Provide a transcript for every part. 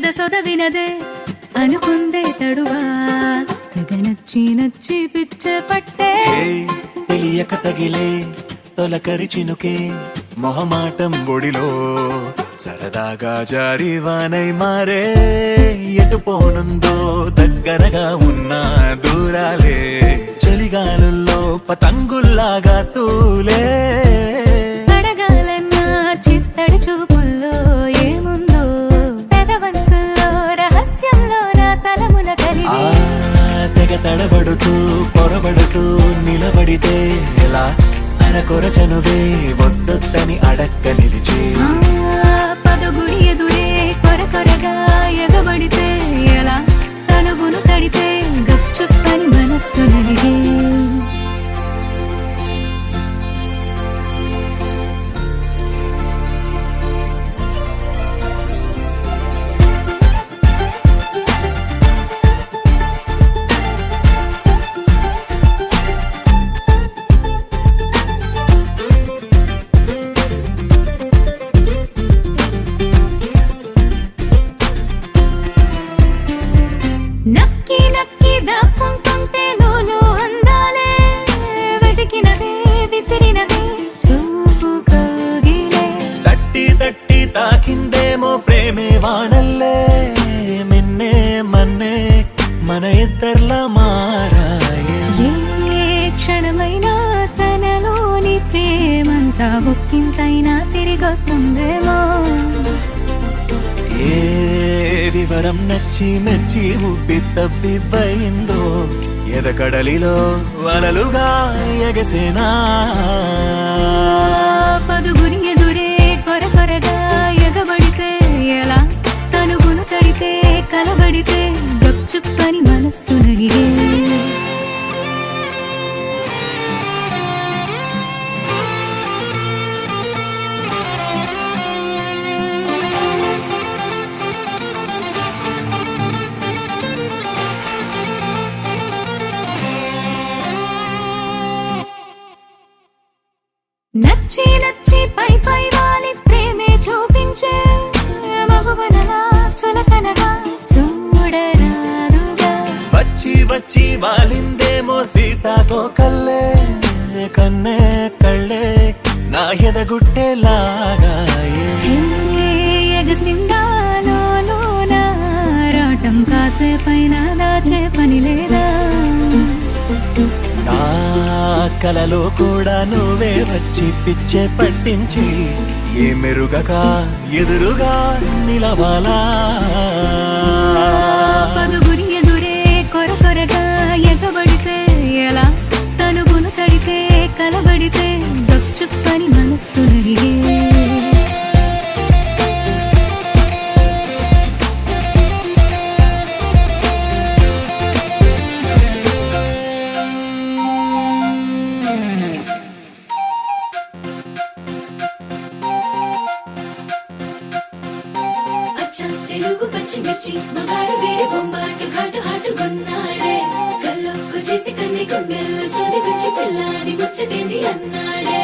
సొద సొద వినదే అనుకుందే తడువా తెగ నచ్చి నచ్చి పిచ్చ పట్టే తెలియక తగిలే తొలకరి చినుకే మొహమాటం బొడిలో సరదాగా జారి వానై మారే ఎటు పోనుందో దగ్గరగా ఉన్న దూరాలే చలిగాలుల్లో పతంగుల్లాగా తూలే అడగాలన్నా చిత్తడి చూపుల్లో ఏముందో పెదవంచుల్లో రహస్యంలో నా తలమున కలిగి తెగ తడబడుతూ పొరబడుతూ నిలబడితే ఎలా అరకొర చనువే వద్దొద్దని అడక్క నిలిచి పదగుడి ఎదురే కొరకొరగా ఎగబడితే ఎలా తనుగును తడితే గప్చుప్పని మనస్సు నలిగే నక్కి నక్కి దాక్కుంటుంటే లోలో అందాలే వెతికినదే విసిరినదే చూపు కోగిలే తట్టి తట్టి తాకిందేమో ప్రేమే వానల్లే మిన్నే మన్నే మన ఇద్దర్లా మారాయే ఏ క్షణమైనా తనలోని ప్రేమంతా ఒక్కింతైనా తిరిగొస్తుందేమో ఏ వివరం నచ్చి మెచ్చి ఉబ్బి తబ్బిబ్బయిందో ఎదకడలిలో వలలుగా ఎగసేనా పదుగురి ఎదురే కొరకొరగా ఎగబడితే ఎలా తనుగును తడితే కలబడితే గప్చుప్పని మనస్సు నలిగే నచ్చి నచ్చి పై పై వాలి ప్రేమే చూపించే మగువనలా చులకనగా చూడరాదుగా వచ్చి వచ్చి వాలిందేమో సీతాకోకల్లే కన్నే కళ్ళే నా ఎదగుట్టేలాగాయే ఎగసిందాలో రాటం కాసేపైనా దాచే పని లేదా నా కలలో కూడా నువ్వే వచ్చి పిచ్చే పట్టించి ఏ మెరుగక ఎదురుగా నిలవాలా పదుగురి ఎదురే కొరకొరగా ఎగబడితే ఎలా తనుగును తడితే కలబడితే గప్చుప్పని మనస్సు నలిగే తెలుగు పచ్చిమిర్చి మగాడు వేడి బొమ్మాటు ఘాటు హాటు కొన్నాడే కళ్ళొక్కు చేసి కన్ని కొండెల్లో సోది గుచ్చి పిల్లాని ముచ్చటేంది అన్నాడే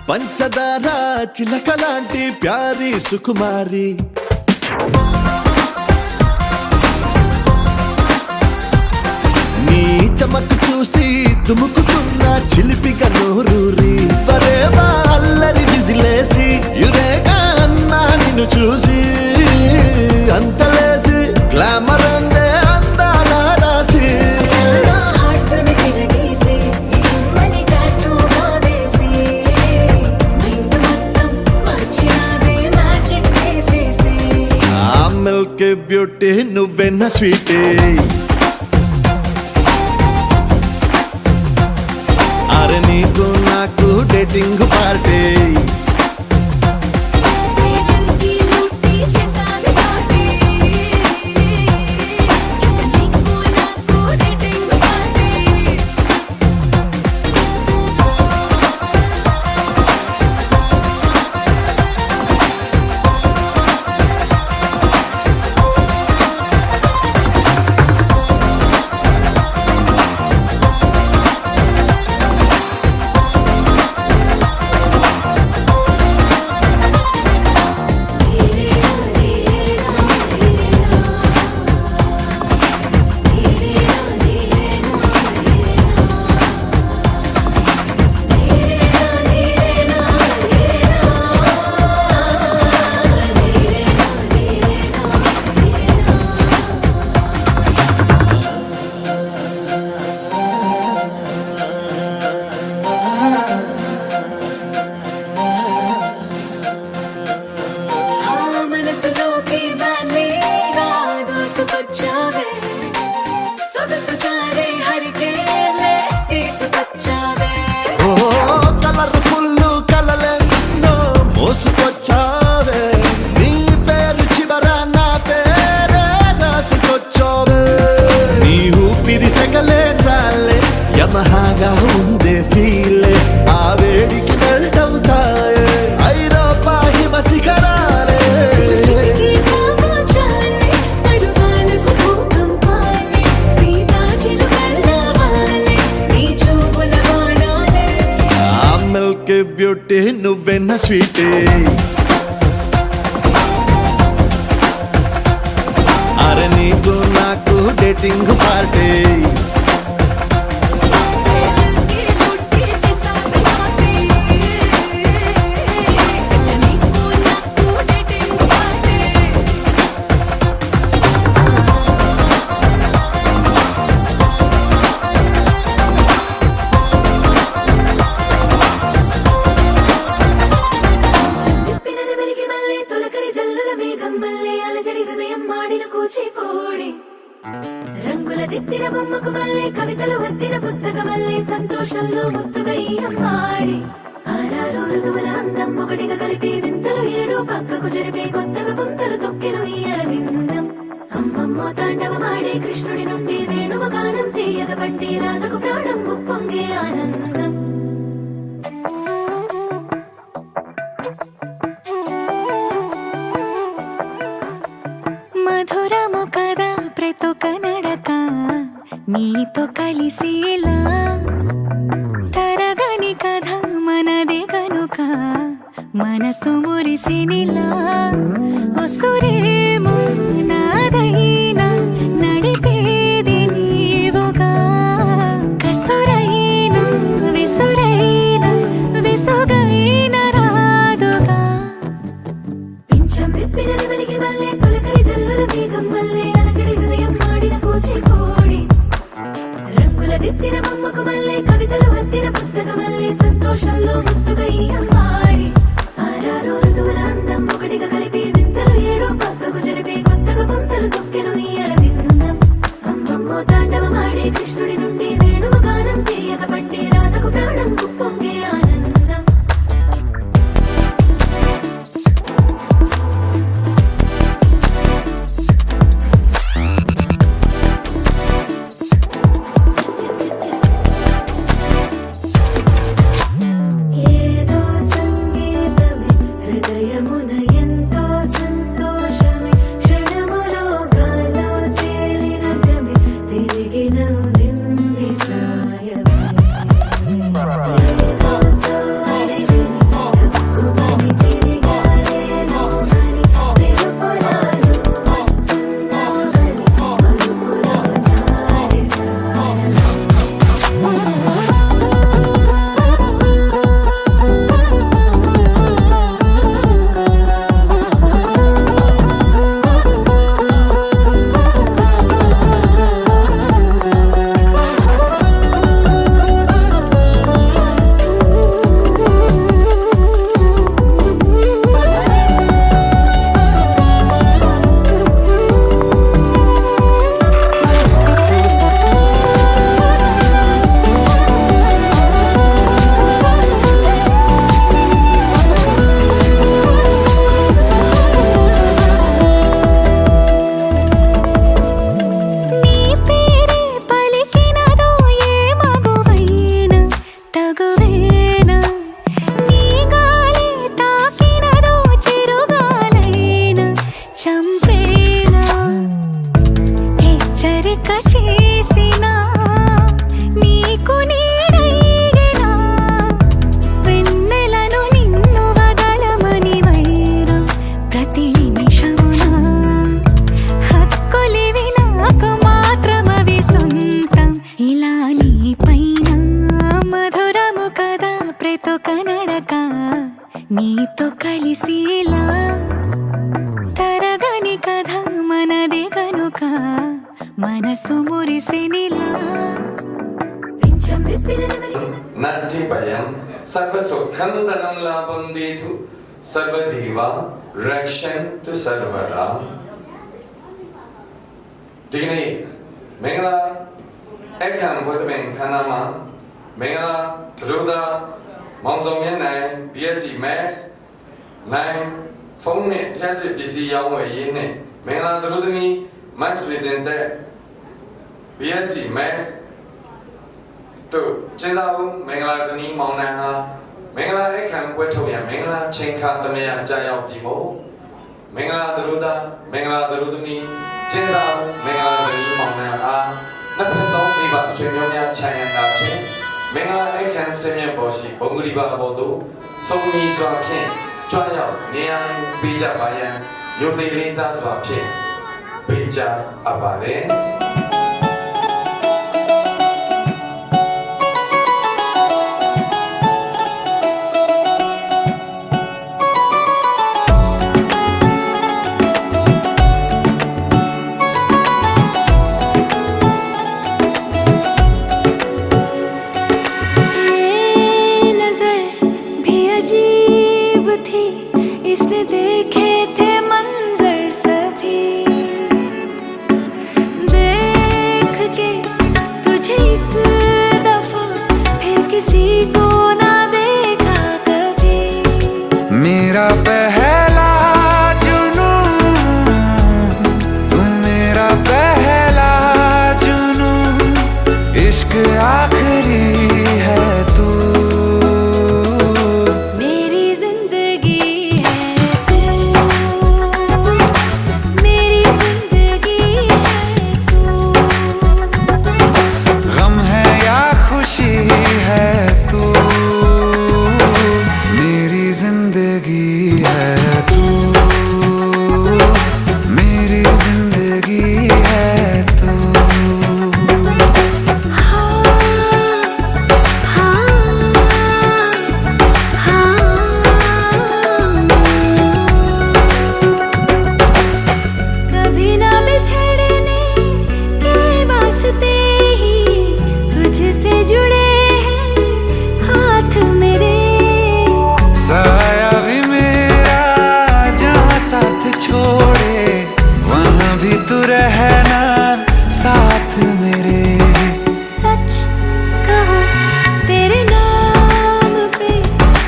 పంచదార చిలకలాంటి ప్యారి సుకుమారి నీ చమకు చూసి దుముకుతున్న చిలిపిగా నోరూరి పరేవా అల్లరి విజిలేసి యురేగా అన్నా నిన్ను చూసి అంతలేసి గ్లామర్ అందే అందాల రాసి మిల్క్ బ్యూటీ నువ్వెన్న స్వీటీ అరే నీకు నాకు డేటింగ్ పార్టీ ఉందే ఫీలే ఆ వేడికి మెల్ట్ అవుతాయే ఐరోపా హిమ శిఖరాలే చిటికి సామోచాలే పరువాలకు భూకంపాలే సీతాచిలుకల్లావాలే నీ చూపుల బాణాలే ఆ మిల్క్ బ్యూటీ నువ్వెన్న స్వీటే అరే నీకు నాకు డేటింగ్ పార్టీ పేరుకి పుట్టి చేసావే నాటి నీకు నాకు డేటింగ్ పార్టీ చెప్పినది వెలికి మళ్ళీ తొలకరి జల్లుల మేఘం మళ్ళీ అలజడి హృదయం మాడిన కూచిపోడి రంగుల దిద్దిన బొమ్మకు మళ్ళీ కవితలు వద్దిన పుస్తకమల్లే సంతోషంలో ముద్దుగా ఈ అమ్మాడి ఆరారు ఋతువుల అందం ఒకటిగా కలిపి వింతలు ఏడు పక్కకు జరిపే కొత్తగా పుంతలు తొక్కెను ఈ అరవిందం అమ్మమ్మో తాండవమాడే కృష్ణుడి నుండి వేణువ గానం తీయగ పండి రాధకు ప్రాణం ఉప్పొంగే ఆనందం మధురము కదా ప్రతి ఒక్క నడక నీతో కలిసేలా తరగని కథ మనదే కనుక మనసు మురిసినిలా ఒసురేమో నాదైనా నడిపేది నీవుగా కసురైనా విసురైనా విసుగైన రాదుగా పింఛం విప్పినది వెలికి మళ్ళీ తొలకరి జల్లుల మేఘం మళ్ళీ అలజడి హృదయం మాడిన కూచిపోడి రంగుల దిద్దిన బొమ్మకు మళ్ళీ కవితలు వద్దిన పుస్తకమల్లే సంతోషంలో ముద్దుగా ఈ అమ్మాడి ఆరారు ఋతువుల అందం ఒకటిగా కలిపి వింతలు ఏడు పక్కకు జరిపే కొత్తగా పుంతలు తొక్కెను ఈ అరవిందం అమ్మమ్మో తాండవమాడే కృష్ణుడి నుండి వేణువ గానం తీయగ పండి రాధకు ప్రాణం ఉప్పొంగే ఆనందం ఏదో సంగీతమే హృదయమున ఎంతో సంతోషమే క్షణములో గాలో తేలిన భ్రమే తిరిగిన వింది ప్రాయమే ఏదో సోయని హక్కుమని తిరిగాలేను అని విరుపురాలు వస్తున్నావని మరుపులో జారి ప్రాయమే నీ పేరే పలికినదో ఏ మగువైనా తగువేనా నీ గాలి తాకినదో చిరుగాలైనా చంపేనా హెచ్చరిక చేసినా నీకు నీడైనా వెన్నెలను నిన్ను వదలమని వైరా ప్రతి నిమిషమునా హక్కులివి నాకు మాత్రమవి సొంతం ఇలా నీ పైన మధురము కదా ప్రతి ఒక్క నడక నీతో కలిసిలా తరగని కథ మనదే కనుక మనసు మురిసినిలా పింఛం విప్పినది వెలికి నద్ధి భయం సర్వసుఖందనం లాభం దేతు సర్వదేవా రక్షంతు సర్వదా దిగని మెంగళ ఎక్కన్ బుధబెన్ ఖనామా మెంగళ రూదా మాంసోమ్యన్ నై BSc Maths 9 ဖုန်းနဲ့လျှက်စစ်ပစ္စည်းရောင်းဝယ်ရေးနဲ့မင်္ဂလာသူတို့သမီးမတ်ဆွေစင်တဲ့ BSc Maths တို့ကျင်းသာဦးမင်္ဂလာဇနီးမောင်နှံဟာမင်္ဂလာအခမ်းပွဲထုတ်ရန်မင်္ဂလာချိန်ခါသမယကြာရောက်ပြီမို့မင်္ဂလာသူတို့သားမင်္ဂလာသူတို့သမီးကျင်းသာဦးမင်္ဂလာဇနီးမောင်နှံအားနှစ်ဖက်သောမိဘဆွေမျိုးများခြံရံတာဖြင့်မင်္ဂလာအခမ်းဆင်းရဲပေါ်ရှိဘုံဂရိပါဘောတို့စုံညီစွာဖြင့်ကြွရောက်နေရာပေးကြပါရန်ရုပ်သိလေးစားစွာဖြင့်ပေးကြအပ်ပါတယ် इसने देखे थे मंजर सभी देख के तुझे एक दफा फिर किसी को ना देखा कभी मेरा पहला जुनून तुम मेरा पहला जुनून इश्क आखिरी है तू छोड़े वहाँ भी तू रहना साथ मेरे सच कहो तेरे नाम पे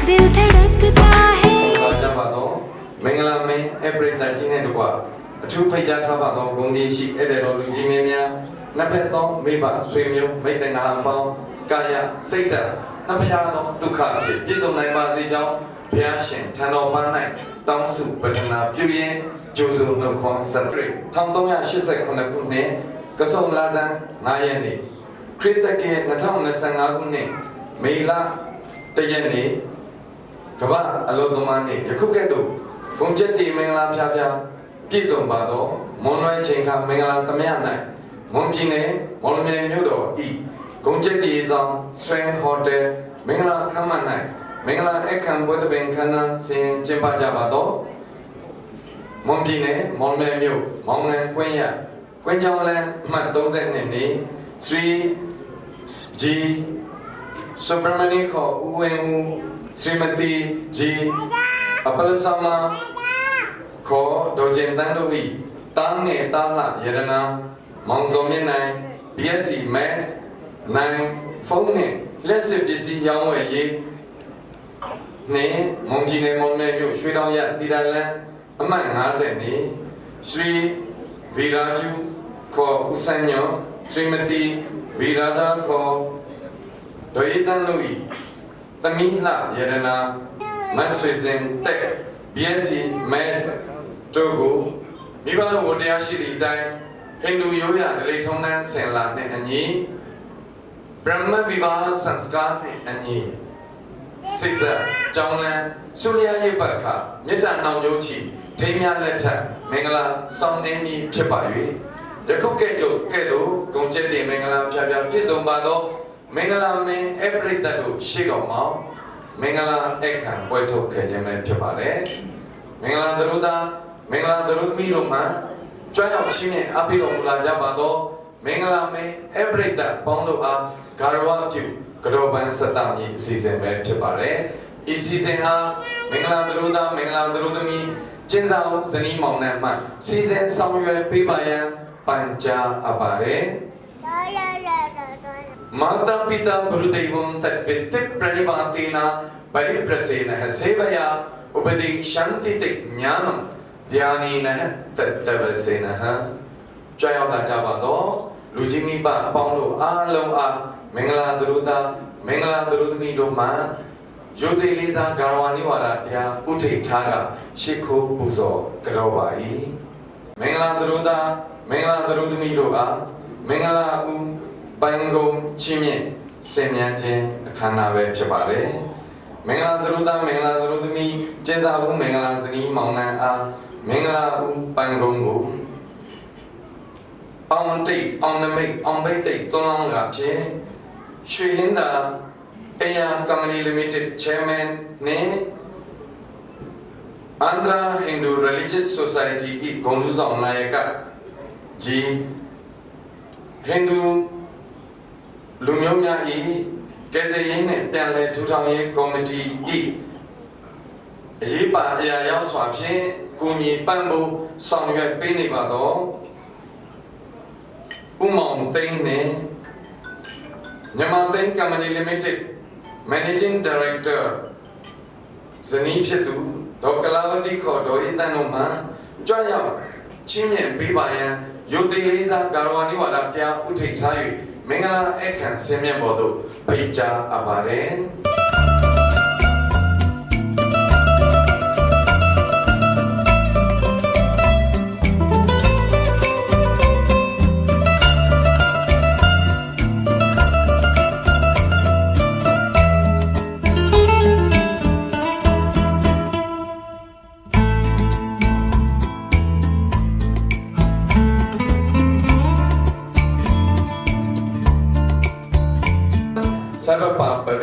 दिल धड़कता है ကြပါတော့မင်္ဂလာမင်းအပရိသတ်ကြီးနဲ့တကွာအထူးဖိတ်ကြားထားပါသောဂုဏ်ကြီးရှိဧည့်သည်တော်လူကြီးမင်းများနှစ်ဖက်သောမိဘဆွေမျိုးမိတ်တငါအပေါင်းကာယစိတ်ဓာတ်နှစ်ဖျားသောဒုက္ခဖြစ်ပြည့်စုံနိုင်ပါစေကြောင်းဘုရားရှင်ထံတော်ပန်း၌တောင်းစုပတနာပြုရင်းကျိုးစုနှုတ်ခွန်းဆက်တွေ့1389ခုနှစ်ကစုံလာဇန်9ရက်နေ့ခရစ်တကေ2025ခုနှစ်မေလ1ရက်နေ့ကမ္ဘာအလုံးသမားနေ့ယခုကဲ့သို့ဂုဏ်ချက်တီမင်္ဂလာဖျားဖျားပြည့်စုံပါသောမွန်လွယ်ချိန်ခါမင်္ဂလာသမယ၌မွန်ပြည်နယ်မော်လမြိုင်မြို့တော်ဤဂုဏ်ချက်တီဆောင်ဆွေဟိုတယ်မင်္ဂလာခမ်းမ၌မင်္ဂလာအခမ်းပွဲတပင်ခမ်းနားဆင်ကျင်းပကြပါတော့မွန်ပြည်နယ်မော်လမြိုင်မြို့မောင်လန်ကွင်းရကွင်းချောင်းလန်းအမှတ်32နေ3G စုပရမဏိခေါ်ဦးဝင်းဦးSrimati G. Apalasama Ko Dojen Tandovi Tane Tala Yadana Mongsomin 9 BSc Maths 9 Phone Let's see this young way Ne Monkey Ne Monme Sri Daya Tidala Among 50 ni Sri Viraju Ko Usanyo Srimati Virada Ko Doyetan Lui သမီးလှရတနာမတ်ဆွေစင်တက် BSc Maths တို့ကိုမိဘတို့ဝတရားရှိသည့်အတိုင်းဟိန္ဒူရိုးရာဓလေ့ထုံးတမ်းဆင်လာနှင့်အညီဗြဟ္မវិវាហ စံစကားနှင့်အညီစိတ်ဆက်ကြောင်းလန်းဆုလျာရိပ်ပတ်ခမေတ္တာနှောင်ကြိုးချီထိမ်းများလက်ထက်မင်္ဂလာဆောင်နှင်းပြီးဖြစ်ပါ၍ယခုကဲ့သို့ဂုဏ်ချက်တင်မင်္ဂလာဖျားဖျားပြည့်စုံပါသောမင်္ဂလာမင်းအပရိသတ်တို့ရှိတော်မှာမင်္ဂလာအခမ်းပွဲထုတ်ခဲ့ခြင်းပဲဖြစ်ပါတယ်မင်္ဂလာသူတို့သားမင်္ဂလာသူတို့သမီးတို့မှကြွရောက်ခြင်းနဲ့အပိတော်မူလာကြပါသောမင်္ဂလာမင်းအပရိသတ်ပေါင်းတို့အားဂါရဝပြုကတော်ပန်းစတမည်အစီအစဉ်ပဲဖြစ်ပါတယ်ဤစီစဉ်ဟာမင်္ဂလာသူတို့သားမင်္ဂလာသူတို့သမီးကျင်းစာဦးဇနီးမောင်နှံမှစီစဉ်ဆောင်ရွက်ပေးပါရန်ပန်ကြားအပ်ပါတယ်माता पिता गुरुदेवं तद्वित्ति प्रणिपातेन परिप्रसेनः सेवया उपदेशन्ति ते ज्ञानं ध्यानेन तत्तवसेनः ကြွရောက်လာကြပါတော့လူကြီးမိဘအပေါင်းတို့အားလုံးအား မင်္ဂလာသူတို့သားမင်္ဂလာသူတို့သမီးတို့မှာယုတ်တိလေးစားဂါရဝနိဝါဒတရားဥထိတ်ထားကရှ िख ိုးပူဇော်ကြောပါ၏မင်္ဂလာသူတို့သားမင်္ဂလာသူတို့သမီးတို့အားမင်္ဂလာဦးပန်းကုန်းချင်းမြင့်ဆင်မြန်းခြင်းအခမ်းအနားပဲဖြစ်ပါတယ်မင်္ဂလာသူတို့သားမင်္ဂလာသူတို့သမီးကျင်းစာဦးမင်္ဂလာဇနီးမောင်နှံအားမင်္ဂလာဦးပန်းကုန်းကိုအောင်တိတ်အောင်နမိတ်အောင်ဘိတ်တိတ်သွန်းလောင်းကဖြင့်ရွှေဟင်းသာAR Company Limited Chairman ने Andhra Hindu Religious Society की गोलूजा नायका जी हिंदू लुम्योम्या ई कैसे ये ने प्याले ठुठांगे कमेटी की ये पाया या स्वाभ्ये कुनी पंबो संयुक्त पेनी बादो उमांग तें ने Nyamaten Company Limited Managing Director Zani Phetu Dokalavati Kho Doi Tanoma Joya Chimyen Bibayan Yoti Lisa Garwani Wada Pya Uthik Thayu Mingala Ekhan Semyen Bodo Paicha Abare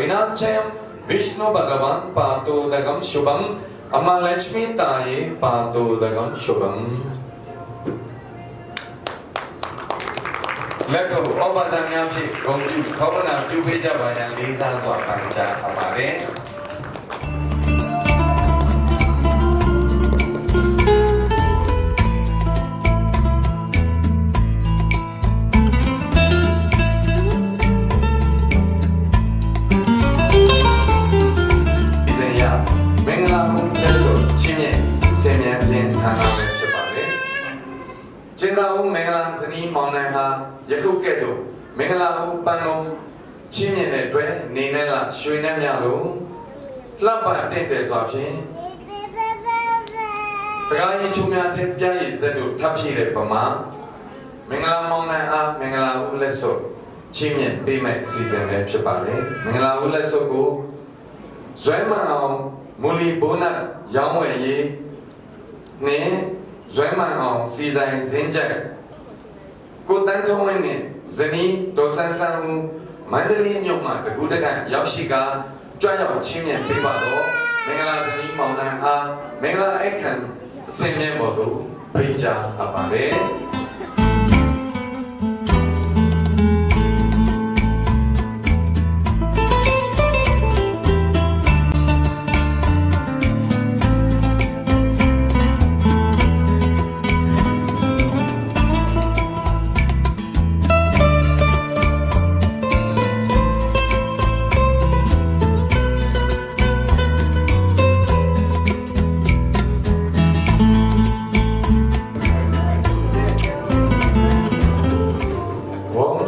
Vinachayam Vishnu Bhagavan Patodagam Shubham Amma Lakshmi Taye Patodagam Shubham Lekho Obadanya Phi Gongdu Khawna Pyupeja Bayan Lisa Swa Pancha Amare Jindawu Mengala Zani Maunanha Yakukedo Mengala Pano Chimene Dwe Ninela Shuinamyalo Lapa Tente Swapin Tagani Chumya Tempia is Zedu Tapi Repama Mengala Maunana Mengala Uleso Chimien Bimek Season Chapale Mengala Uleso Go Zwema Muli Bonat Yamwe Ne Zweimal auch sie sein Sinjak. Gut dann kommen Zeni Dosan Samu Mandalin Yoma the Gudaka Yashika Joya Chimien Bibado Mengala Zeni Maunan A Mengala Ekan Semyen Bodu Pija Abare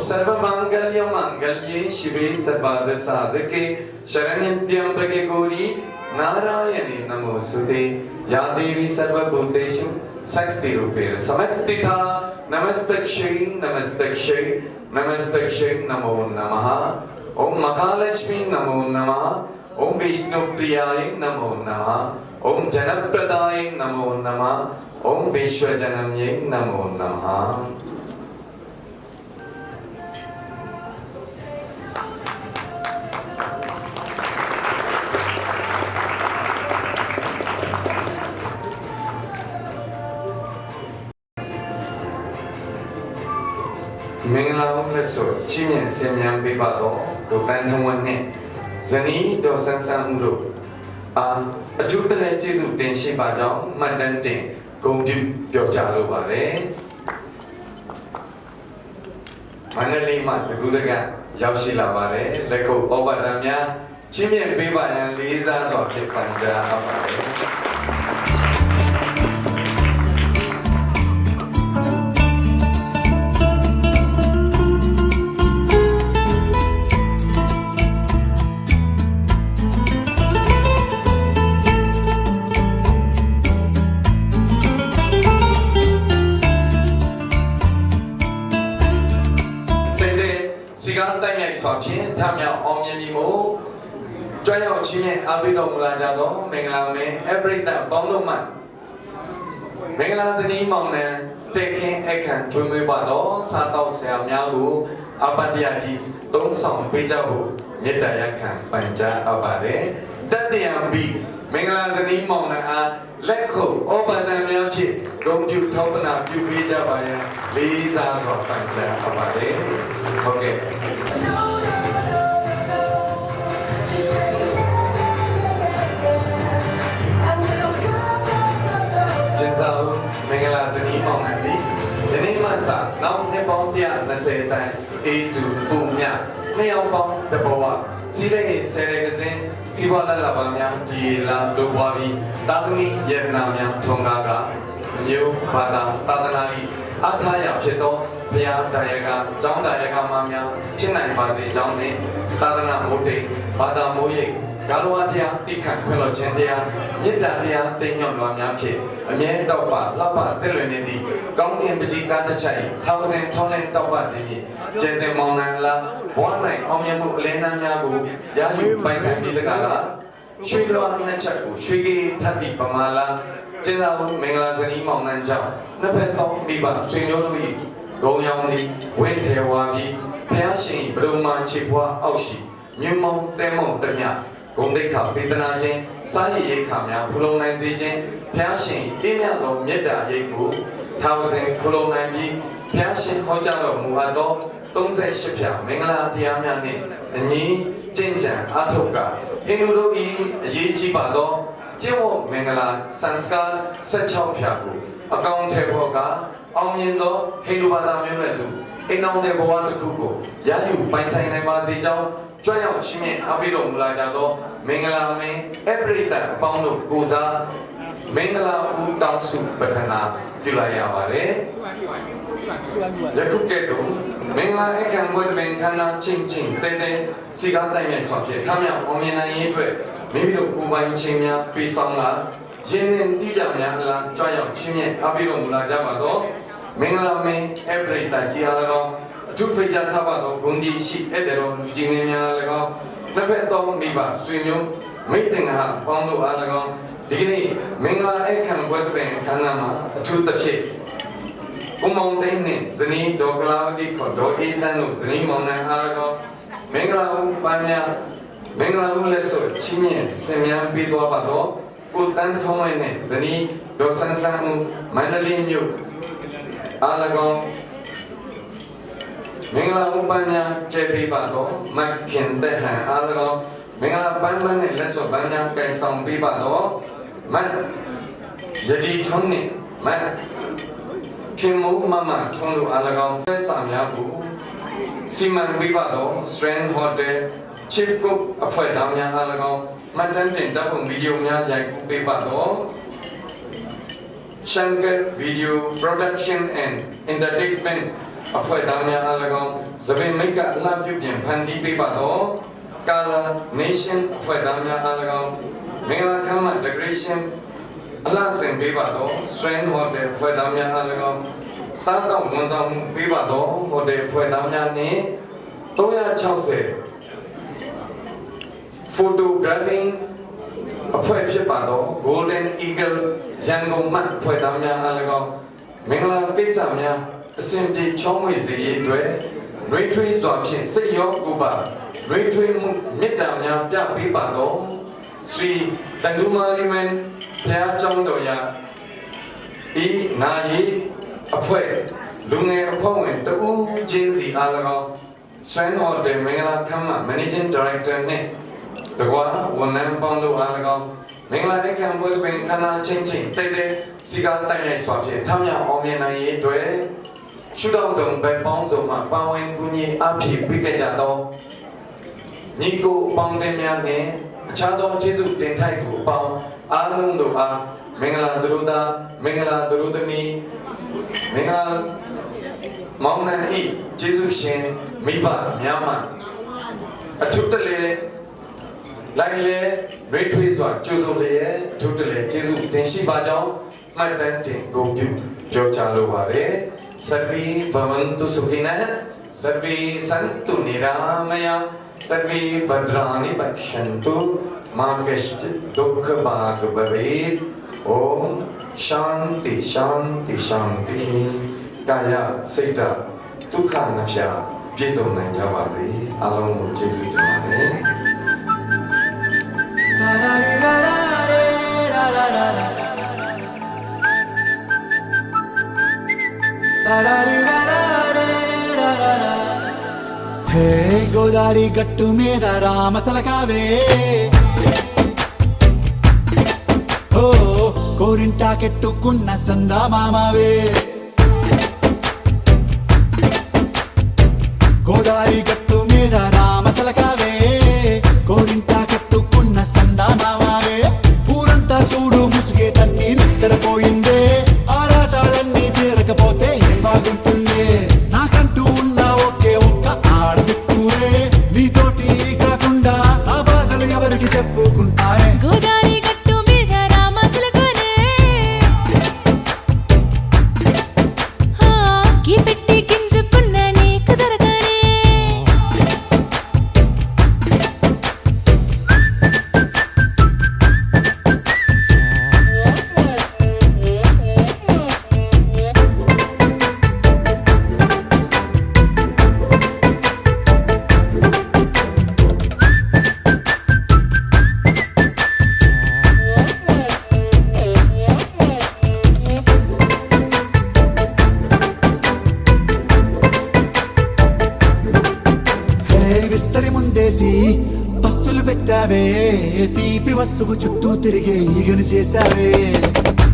Sarvamangalya Mangalye Shive Sarvada Sadhake Sharanyatyam Bhage Gauri Narayane Namosute Ya Devi Sarva Bhuteshu Saksti Rupera Samakstitha Namastakshay Namastakshay Namastakshay Namo Namaha Om Mahalakshmi Namo Namaha Om Vishnu Priyay Namo Namaha Om Janapradaye Namo Namaha Om Vishwajanamye Namo Namaha Mengala Leso Chimien Semyan Bibado Gopantamwane Zani Dosan Samuro Ajutale Jesu Tenshi Bado Madante Gongdu Pyojalo Bare Manali Mat Gudaga Yashila Bare Leko Obadamya Chimien Bibayan Liza Soke Panja Bare ကြွရောက်ချင်းနဲ့အားပေးတော်မူလာကြသောမင်္ဂလာမင်းအပရိသတ်ပေါင်းတို့မှမင်္ဂလာဇနီးမောင်နှံတက်ခင်းအခမ်းကျွေးမွေးပါသောစားတော်ဆရာများကိုအပတ္တယကြီးသုံးဆောင်ပေးကြဖို့မေတ္တာရပ်ခံပန်ကြားအပ်ပါတယ်တတ္တယံဘီမင်္ဂလာဇနီးမောင်နှံအားလက်ခုပ်ဩဘာတံများဖြင့်ဂုဏ်ပြုထောပနာပြုပေးကြပါရန်လေးစားစွာပန်ကြားအပ်ပါတယ်ဟုတ်ကဲ့ကျင်းစာမင်္ဂလာဇနီးမောင်နှံသည်ယနေ့မှစနောက်နှစ်ပေါင်း120တိုင်အေတူပုံမြနှစ်ယောက်ပေါင်းတဘောဝစီရိတ်ဆယ်ရကစင်းစီဘွားလက်လာပါများဒီလာလိုပွားပြီးတာသမီယေနာများထုံကားကမြို့ဘာသာသာသနာ့အားထားရဖြစ်သောဘုရားတရားကကျောင်းတရားကမှများဖြစ်နိုင်ပါစေကြောင်းနှင့်သာသနာမိုးတိမ်ဘာသာမိုးရိပ်ကာလဝတရားတိခန့်ခွင့်လွှတ်ခြင်းတရားမေတ္တာတရားတိမ်ညွတ်လွှာများဖြင့်အမြဲတောက်ပလှပသစ်လွင်နေသည့်ကောင်းကင်ပကြီးကားတစ်ချက်ထောင်စဉ်ထုံးလင်းတောက်ပစေမည်ကျေစင်မောင်နှံလားဘဝ၌အောင်မြင်မှုအလင်းနှမ်းများကိုရယူပိုင်ဆိုင်ပြီးတကားလားရွှေလွှာနှစ်ချက်ကိုရွှေကြီးထပ်ပြီးပမာလားကျင်းသာမှုမင်္ဂလာဇနီးမောင်နှံကြောင့်နှစ်ဖက်သောမိဘဆွေမျိုးတို့၏ဂုံရောင်သည်ဝင့်ထေဝါပြီးဘုရားရှင်ဘုံမှာခြေပွားအောက်ရှိမြုံမုံတဲမုံတမြဂုံတိတ်ခပေတနာခြင်းစားရည်ရိတ်ခါများဖူလုံနိုင်စေခြင်းဘုရားရှင်အင်းမြတ်သောမေတ္တာရိတ်ကိုထောင်စဉ်ဖူလုံနိုင်ပြီးဘုရားရှင်ဟောကြားတော်မူအပ်သော38ဖြာမင်္ဂလာတရားများနှင့်အညီကျင့်ကြံအားထုတ်ကဟိန္ဒူတို့၏အရေးကြီးပါသောကျင့်ဝတ်မင်္ဂလာစံစကား16ဖြာကိုအကောင့်ထဲပေါ်ကအောင်မြင်သောဟိန္ဒူဘာသာမျိုးနွယ်စုအိမ်တော်တဲ့ဘဝတစ်ခုကိုရယူပိုင်ဆိုင်နိုင်ပါစေကြောင်းကြွရောက်ချင်းမြတ်အားပေးတော်မူလာကြသောမင်္ဂလာမင်းအပရိသတ်အပေါင်းတို့ကိုစားမင်္ဂလာဦးတောင်းစုပထနာပြုလိုက်ရပါတယ်ယခုကဲ့သို့မင်္ဂလာအခမ်းပွဲတွင်ခန္ဓာချင်းချင်းတဲတဲစီကားတိုင်ရဲ့ဆွမ်းဖြင့်ခမ်းမြောက်အောင်မြင်နိုင်ရေးအတွက်မိမိတို့ကိုယ်ပိုင်ချင်းများပေးဆောင်လာရင်းနှီးတိကျများအလားကြွရောက်ချင်းမြတ်အားပေးတော်မူလာကြပါသောမင်္ဂလာမင်းအပရိသတ်ကြီးအား၎င်းအထူးဖိတ်ကြားထားပါသောဂုဏ်ဒီရှိဧည့်သည်တော်လူကြီးမင်းများ၎င်းနှစ်ဖက်သောမိဘဆွေမျိုးမိတ်တင်ဟာပေါင်းတို့အား၎င်းဒီကနေ့မင်္ဂလာအခမ်းပွဲတွင်ခန္ဓာမှာအထူးသဖြင့်ဘုံမောင်သိန်းနှင့်ဇနီးဒေါ်ကလာဝတီခေါ်ဒေါ်အေးတန်းတို့ဇနီးမောင်နှံအား၎င်းမင်္ဂလာဦးပန်းများမင်္ဂလာဦးလက်စွပ်ချင်းမြင့်ဆင်မြန်းပေးသွားပါတော့ကိုတန်းထုံးဝင်းနှင့်ဇနီးဒေါ်ဆန်းဆန်းဦးမန္တလေးမြို့အား၎င်းမင်္ဂလာဥပညာကျေပေးပါတော့မခင်တဲ့ဟန်အား၎င်းမင်္ဂလာပန်းမနဲ့လက်စွပ်ပန်းများကင်ဆောင်ပေးပါတော့မယတိချုံးနဲ့မခင်မူမမထုံးလို့အား၎င်းသက်စာများကိုစီမံပေးပါတော့ Strand Hotel Chip Cook အဖွဲ့သားများအား၎င်းမတန်းတင်တပ်ပုံဗီဒီယိုများရိုက်ကူးပေးပါတော့Shankar Video Production and Entertainment အဖွဲ့သားများအား၎င်းသပင်မိတ်ကအလှပြုပြင်ဖန်တီးပေးပါတော့ Color Nation အဖွဲ့သားများအား၎င်းမင်္ဂလာခမ်းမ Decoration အလှဆင်ပေးပါတော့ Strand Hotel အဖွဲ့သားများအား၎င်းစားတော့ဝန်ဆောင်မှုပေးပါတော့ Hotel အဖွဲ့သားများနှင့်360 Photographing အဖွဲ့ဖြစ်ပါတော့ Golden Eagle ရန်ကုန်မှဖွဲ့သားများအား၎င်းမင်္ဂလာပိဿများအစဉ်ပြေချောင်းမွေစေရေးအတွက်ရွေးထွေးစွာဖြင့်စိတ်ရောကိုယ်ပါရွေးထွေးမှုမေတ္တာများပြပေးပါတော့ശ്രീတန်လူမာလီမန်ဘုရားကျောင်းတော်ရာဤနာရီအဖွဲ့လူငယ်အဖွဲ့ဝင်တဦးချင်းစီအား၎င်းStrand Hotel မင်္ဂလာခမ်းမ Managing Director နဲ့တကွာဝန်ထမ်းပေါင်းတို့အား၎င်းမင်္ဂလာအခမ်းပွဲတွင်ခန္ဓာချင်းချင်းတိတ်တဲ့စီကားတိုင်ရိုက်စွာဖြင့်ထမြောက်အောင်မြင်နိုင်ရေးအတွက်ရှုထောင့်ဆောင်ဘက်ပေါင်းစုံမှပါဝင်ကူညီအားဖြည့်ပေးခဲ့ကြသောညီကိုပေါင်းတင်များနဲ့အခြားသောကျေးဇူးတင်ထိုက်သူပေါင်းအားလုံးတို့အားမင်္ဂလာသူတို့သားမင်္ဂလာသူတို့သမီးမင်္ဂလာမောင်နှံဤကျေးဇူးရှင်မိဘများမှအထူးတလေလိုက်လေရိထွေးစွာကျိုးစိုးလေအထူးတလေကျေးဇူးတင်ရှိပါကြောင်းမှတ်တမ်းတင်ဂုဏ်ပြုပြောကြားလိုပါတယ်Sarvi Bhavantu Sukhina Sarvi Santu Niramaya सर्वे भद्राणि पश्यन्तु मा कश्चित् दुःखभाग् भवेत् ओम शांति शांति शांति काया सेटा दुखा नशा ပြည့်စုံနိုင်ကြပါစေအားလုံးကိုကျေးဇူးတင်ပါတယ် హే గోదారి గట్టు మీద రామసలకావే ఓ కోరింటాకెట్టుకున్న సందా మామావే గోదారి గట్టు మీద రామసలకావే కోరింటాకెట్టుకున్న సందా మామావే ఊరంతా చూడు ముసుగే తన్ని నిద్రపోయిందే ఆరాటాలన్నీ తీరకపోతే ఏం బాగుంటుందే నాకంటూ ఉన్న ఒకే ఒక్క ఆడదిక్కురే నీతోటి కాకుండా ఆ బాధలు ఎవరికి చెప్పుకుంటారే గోదారి గట్టు మీద రామసలకనే కీ పెట్టి గింజుకున్న నీకు దొరకనే విస్తరి ముందేసి పస్తులు పెట్టావే తీపి వస్తువు చుట్టూ తిరిగే ఈగను చేశావే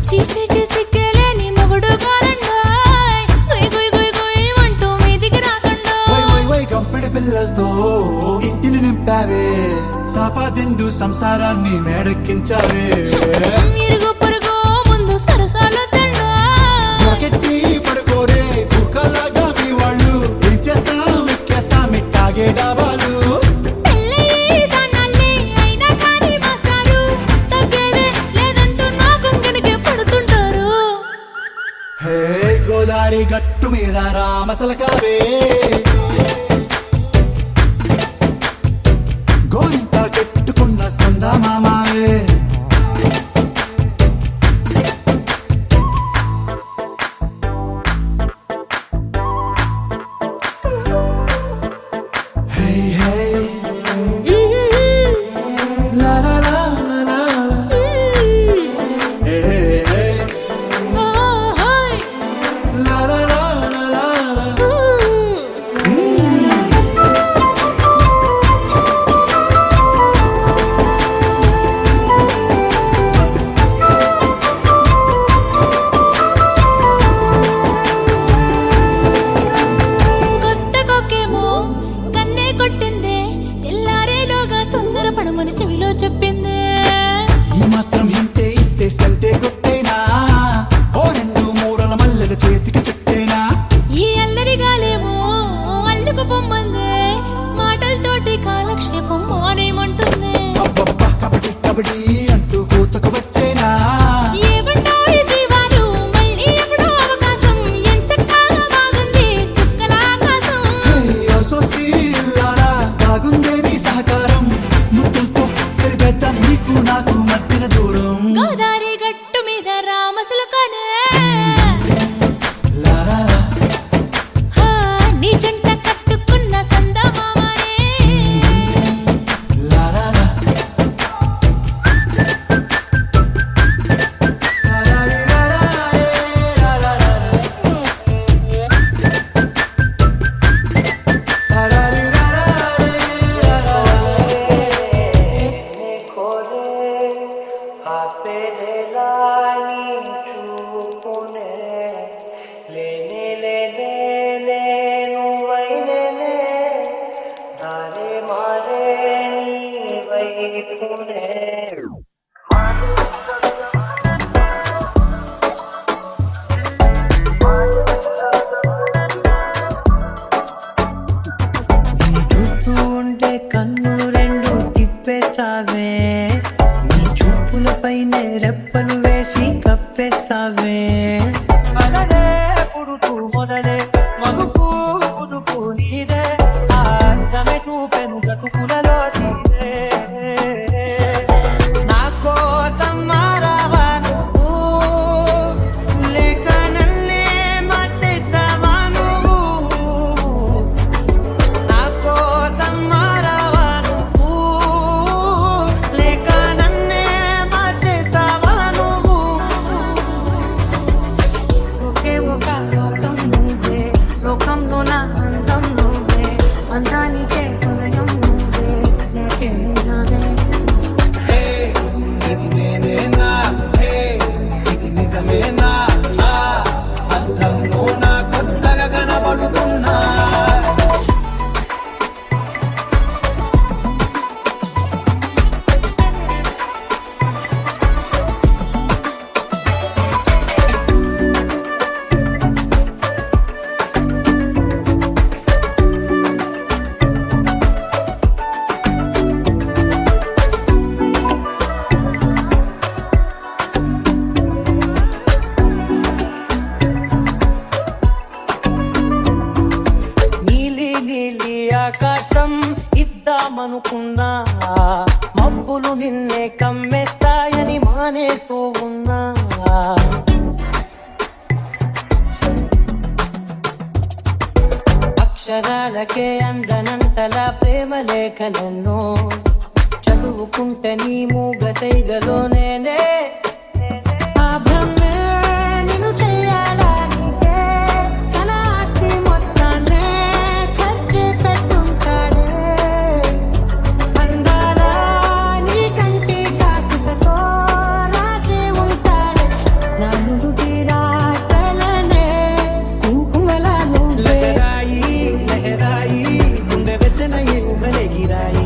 చీచి సిగ్గలేని మొగుడు గారండాయ్ గుయ్ గుయ్ గుయ్ గుయ్ అంటూ మీదికి రాకండా వై వై వై గంపెడి పిల్లలతో ఇంటిని నింపావే సాపాదిండు సంసారాన్ని మేడెక్కించావే ఇరుగు పొరుగు ముందు సరసాలు తండా రాకెట్టి పడుకోరే కుక్కలాగా మీ వాళ్ళు ఏం చేస్తాం ఎక్కేస్తాం ఇట్టాగే డాబాలు పెళ్ళయి సన్నాల్ని అయినా కానీ మాస్తారు తగ్గేదే లేదంటూ నా కొంగనికే పడుతుంటారు హే గోదారి గట్టు మీద రామసలకావే గోరింట కెట్టుకున్న సందా మామావే హే హే లా లా లా లా లా లా. హే హే ఓహోయ్ లా లా లా లా లా లా. కొత్త కొక్కేమో కన్నే కొట్టిందే తెల్లారేలోగా తొందర పడమని చెవిలో చెప్పిందే ఈ మాత్రం హింటే ఇస్తే సంటే కొట్టేనా ఓ రెండు మూరల మల్లెల చేతికి చుట్టేనా ఈ అల్లరి గాలేమో అల్లుకు పొమ్మందే మాటలతోటి కాలక్షేపం మానేమంటుంది అబ్బబ్బా కబడ్డీ కబడ్డీ అంటూ కూతకు వచ్చేనా ఏమంటాయి శ్రీవారు మళ్ళీ ఎప్పుడో అవకాశం ఎంచక్కా బాగుంది చుక్కల ఆకాశం హే సోసి ఇల్లారా బాగుందే నీ సహకారం ముద్దులతో సరిపెద్దాం నీకు నాకు మధ్యన దూరం గోదారి గట్టు మీద రామసులకనే లారా నీ జంట కట్టుకున్న సందమామనే లారా నిన్ను చూస్తూ ఉంటే కన్నులు రెండు తిప్పేస్తావే నీ చూపులపైనే రెప్పలు వేసి కప్పేస్తావే మననే పుడుతూ మొదలే మనుపు పుదుపు నీదే ఆ అర్థమే చూపెను బ్రతుకు నిన్నే కమ్మేస్తాయని మానేస్తూ ఉన్నా అక్షరాలకే అందనంతలా ప్రేమ లేఖలెన్నో చదువుకుంటే నీ మూగ సైగలో నేనే ఆ భ్రమే నిన్ను చెయ్యాడానికే తన ఆస్తి మొత్తాన్నే ఖర్చు పెట్టుంటాడే అందాల నీ కంటి కాకుతతో రాసి ఉంటాడే నా నుదుటి రాతలనే కుంకుమలా నువ్వే లహరాయి గుండె వెచ్చనై ఉమ్మలే గిరాయి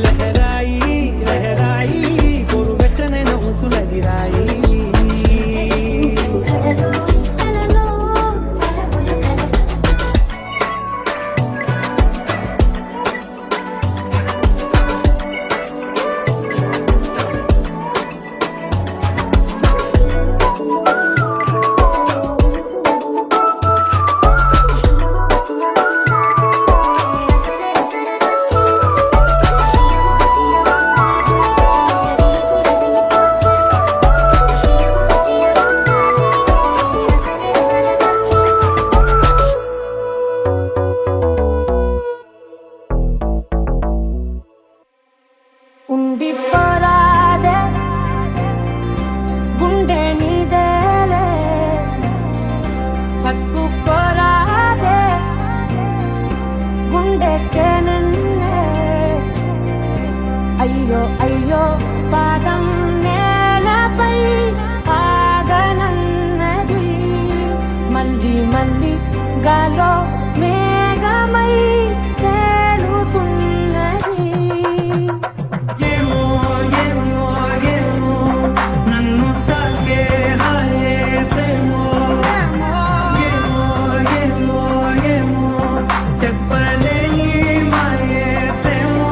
లహరాయి లహరాయి కోరు వెచ్చనైన ఊసుల గిరాయి ఉండిపోరాదే గుండె నీదేలే హక్కు కోరాదే గుండెకే నన్నే అయ్యో అయ్యో పాదం నేలపై ఆగనన్నది మళ్ళీ మళ్ళీ గాలో మేఘమై తేలుతున్నది ఏమో ఏమో ఏమో నన్ను తాకే హాయే ప్రేమో ఏమో ఏమో ఏమో చెప్పలేని మాయే ప్రేమో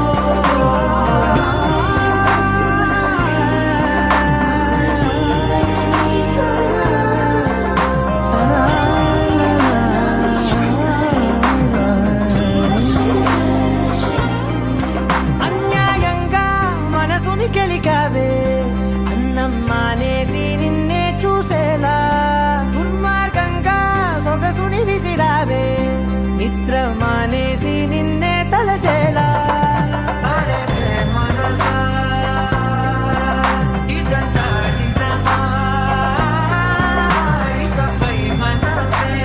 అన్యాయంగా మనసుని గెలికావే అన్నం మానేసి నిన్నే చూసేలా దుర్మార్గంగా సొగసుని విసిరావే నిద్ర మానేసి నిన్నే తలచేలా అరే మనసా ఇదంతా నిజమా ఇకపై మనసే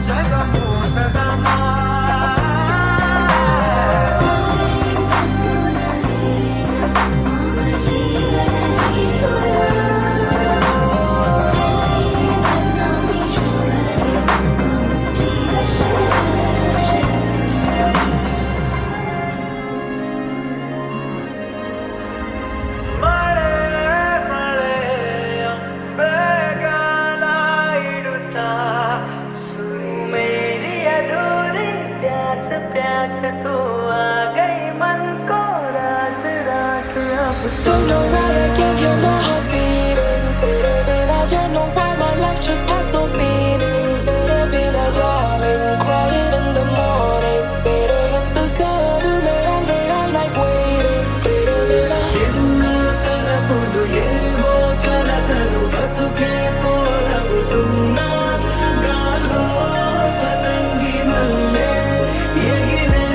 సగము సగమా Don't know why I can't hear my heart beating. Baby, I don't know why my life just has no meaning. Baby, darling, crying in the morning. Better hit the start of me all day, all night waiting. Baby, ఎన్నో తలపులు ఏవో కలతలు బతుకే పోలవుతున్నా గాలో పతంగి మల్లె ఎగిరే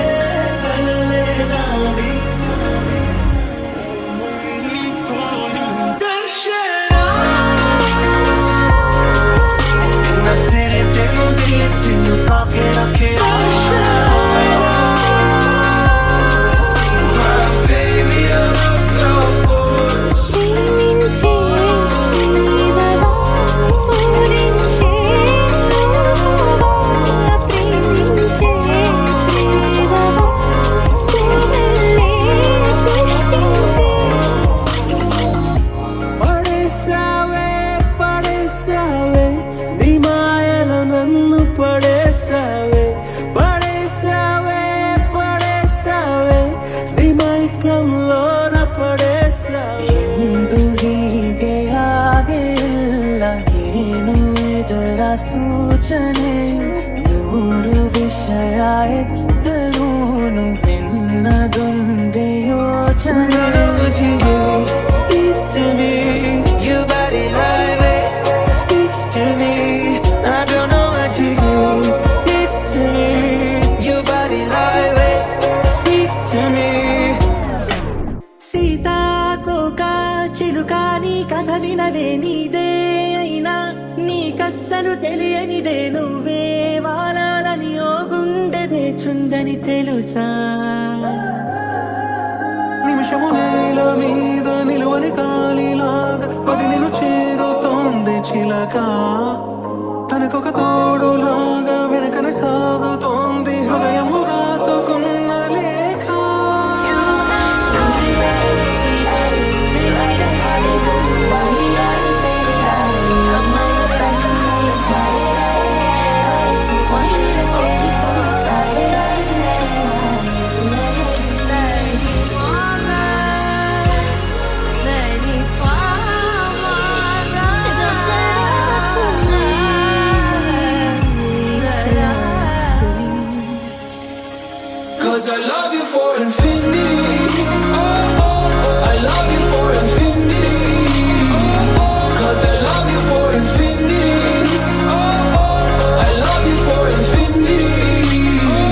ಆಚೆಯಾಯಿದ್ದರೂನು ನಿನ್ನದೊಂದೇ ಯೋಚನೆ to me, your body like speaks to me. I don't know what you do. It to me, your body like speaks to me. సీతాకోక చిలుక నీ కథ వినవే నీదే అయినా నీకస్సలు తెలియనిదే నువ్వే వాలాలని ఓ గుండె చుందని తెలుసా నిమిషము నేల మీద నిలువని కాలిలాగా పది నేను చేరుతోంది చిలక తనకొక తోడులాగా వెనకన సాగుతోంది హృదయము రాసుకున్న లేఖ Cause I love you for infinity. I love you for infinity. Cause I love you for infinity. I love you for infinity.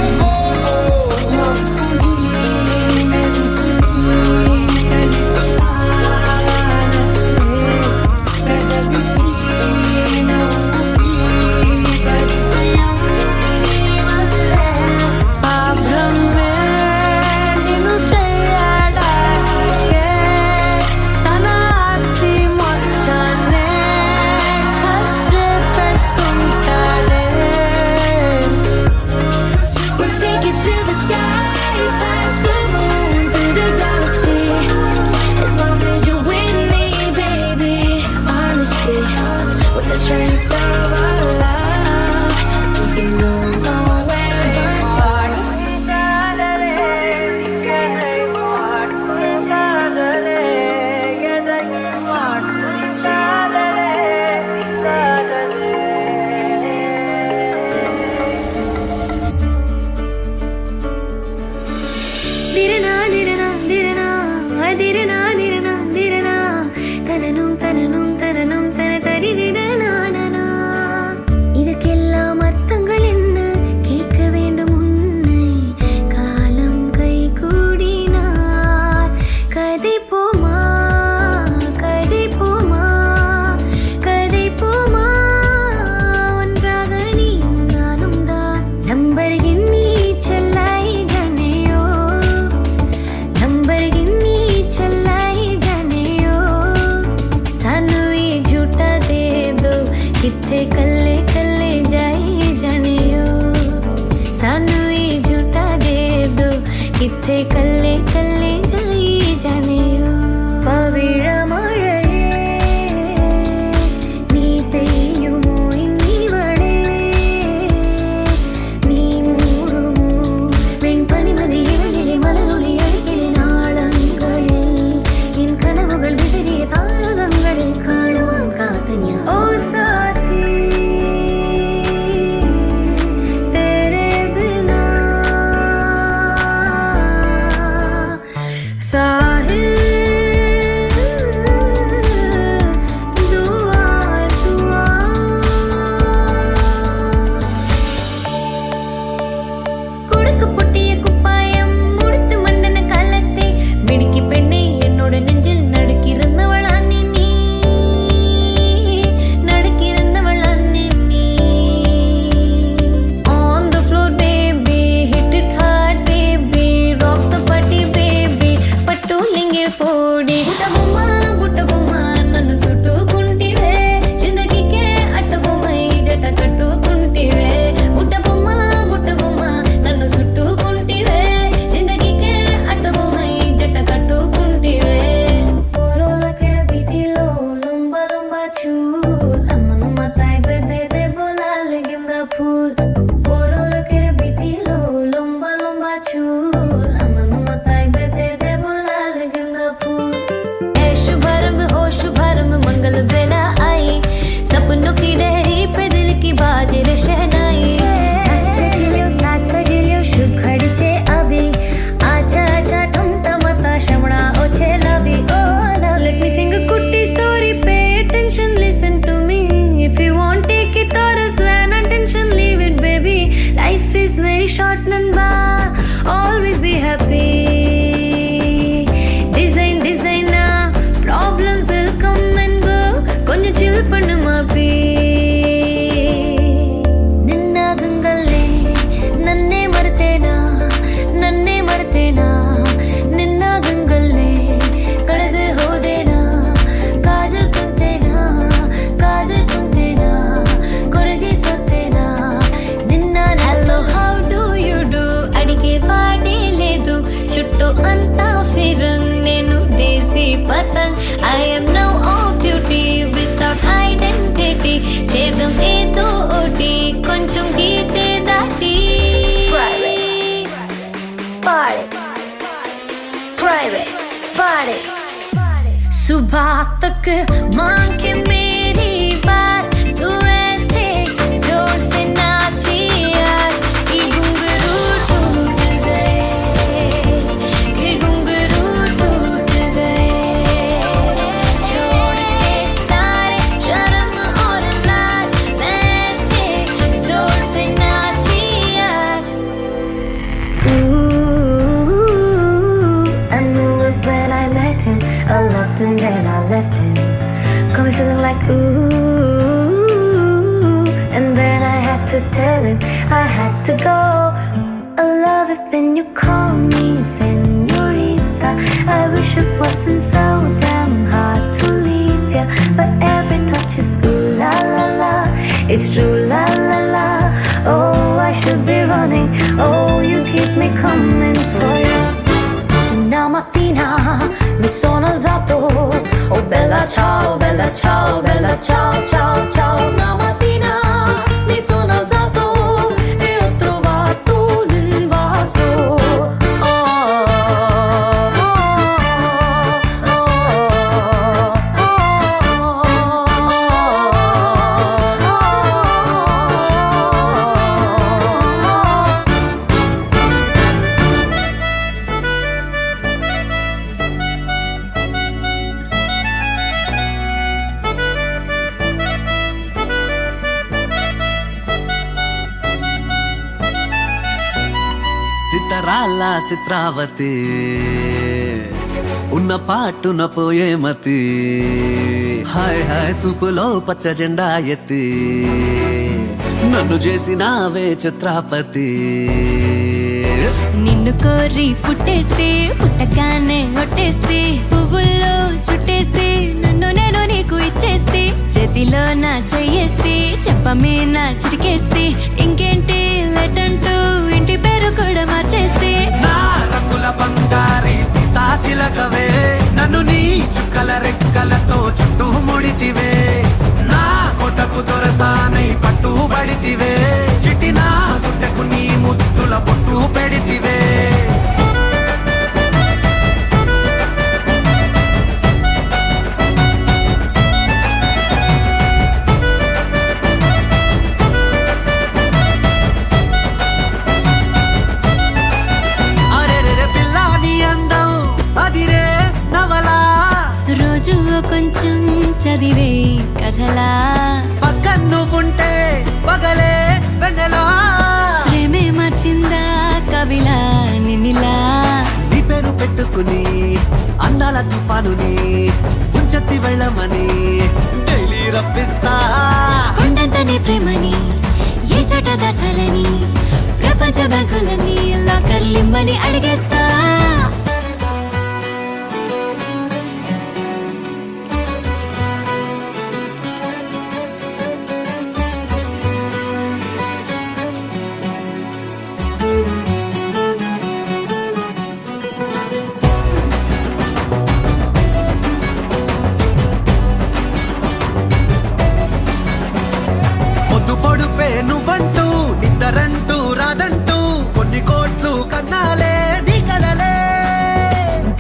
short namba, always be happy. Design na problems will come and go. Konjam chill pannu maapi. Ninna gangalle nanne martena ninna gangalle kadade hodena kaadal kuntena koragi sottena ninna hello how do you do adige paade ledu chuttu anta firang nenu desi patang I am now off duty without identity chedam edo oti koncham geete daati private party सुबह तक मांग के मेरी बात तू ऐसे जोर से नाची आज ये घुंघरू टूट गए छोड़ के सारे शर्म और लाज मैं ऐसे जोर से नाची आज I knew it when I met him. I loved him, then I left him. Got me feeling like ooh. And then I had to tell him I had to go. I love it when you call me señorita. I wish it wasn't so damn hard to leave ya. But every touch is ooh la la la. It's true la la la. Oh, I should be running. Oh, you keep me coming for ya. Una mattina mi sono alzato, oh bella ciao, bella ciao, bella ciao, ciao, ciao. Una mattina mi sono alzato e ho trovato l'invaso. Oh, oh, oh, Sitharala Chitravati ఉన్న పాటున పోయే మతి hi hi సూపులో పచ్చ జెండా ఎత్తి నన్ను చేసినావే చిత్రాపతి నిన్ను కోరి పుట్టేస్తే పుట్టగానే ఒట్టేస్తే పువ్వుల్లో చుట్టేస్తే నన్ను నేను నీకు ఇచ్చేస్తే చేతిలో నా చెయ్యేస్తే చెప్పమే నా చిటికేస్తే ఇంకేంటి లెటంటూ ఇంటి పేరు కూడా మార్చేస్తే నా రంగుల బంగారి సీతా చిలకవే నన్ను నీ చుక్కల రెక్కలతో చుట్టూ ముడితివే నా కొటకు దొరసానై పట్టుబడితివే చిటి నా గుడ్డకు నీ ముద్దుల పొట్టు పెడితివే రోజు కొంచెం చదివే కథలా పక్కన నువ్వుంటే పగలే వెన్నెలా ప్రేమే మార్చిందా కవిలా నిన్నిలా నీ పేరు పెట్టుకుని అందాల తుఫానుని ముంచెత్తి వెళ్ళమని డైలీ రప్పిస్తా కొండంత నీ ప్రేమని ఏ చోట దాచాలని ప్రపంచ బ్యాంకులని లాకర్లిమ్మని అడిగేస్తా నువ్వంటూ నిద్దరంటూ రాదంటూ కొన్ని కోట్లు కన్నాలే నీ కలలే